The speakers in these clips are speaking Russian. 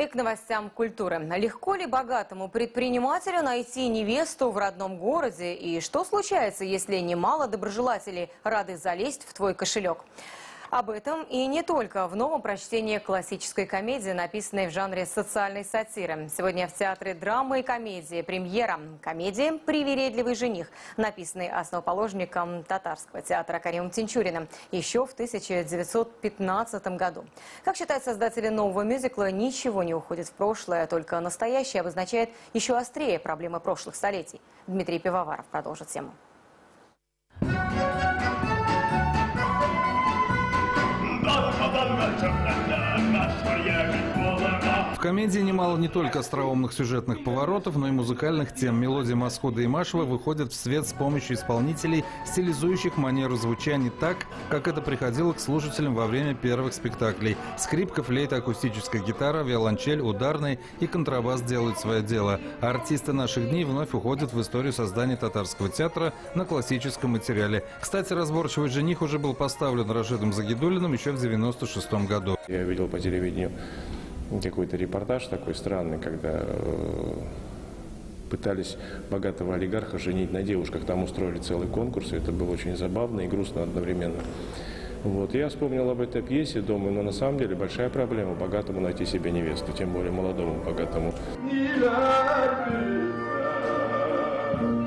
И к новостям культуры. Легко ли богатому предпринимателю найти невесту в родном городе? И что случается, если немало доброжелателей рады залезть в твой кошелек? Об этом и не только в новом прочтении классической комедии, написанной в жанре социальной сатиры. Сегодня в Театре драмы и комедии премьера комедии «Привередливый жених», написанный основоположником татарского театра Каримом Тинчуриным еще в 1915 году. Как считают создатели нового мюзикла, ничего не уходит в прошлое, только настоящее обозначает еще острее проблемы прошлых столетий. Дмитрий Пивоваров продолжит тему. В комедии немало не только остроумных сюжетных поворотов, но и музыкальных тем. Мелодия Масхуда Имашева выходит в свет с помощью исполнителей, стилизующих манеру звучания так, как это приходило к слушателям во время первых спектаклей. Скрипка, флейта, акустическая гитара, виолончель, ударный и контрабас делают свое дело. А артисты наших дней вновь уходят в историю создания татарского театра на классическом материале. Кстати, «Разборчивый жених» уже был поставлен Рашидом Загидуллиным еще в 1996 году. Я видел по телевидению какой-то репортаж такой странный, когда пытались богатого олигарха женить на девушках. Там устроили целый конкурс, и это было очень забавно и грустно одновременно. Вот. Я вспомнил об этой пьесе, думаю, но на самом деле большая проблема богатому найти себе невесту, тем более молодому богатому.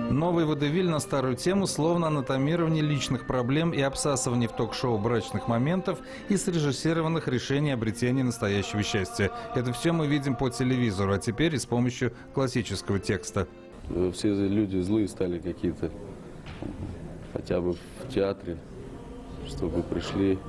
Новый водевиль на старую тему, словно анатомирование личных проблем и обсасывание в ток-шоу брачных моментов и срежиссированных решений обретения настоящего счастья. Это все мы видим по телевизору, а теперь и с помощью классического текста. Все люди злые стали какие-то, хотя бы в театре, чтобы пришли,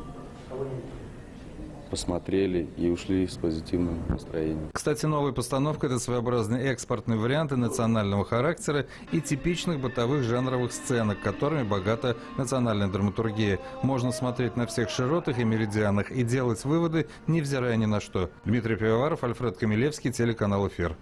посмотрели и ушли с позитивным настроением. Кстати, новая постановка – это своеобразный экспортный вариант национального характера и типичных бытовых жанровых сценок, которыми богата национальная драматургия. Можно смотреть на всех широтах и меридианах и делать выводы, невзирая ни на что. Дмитрий Пивоваров, Альфред Камилевский, телеканал «Эфир».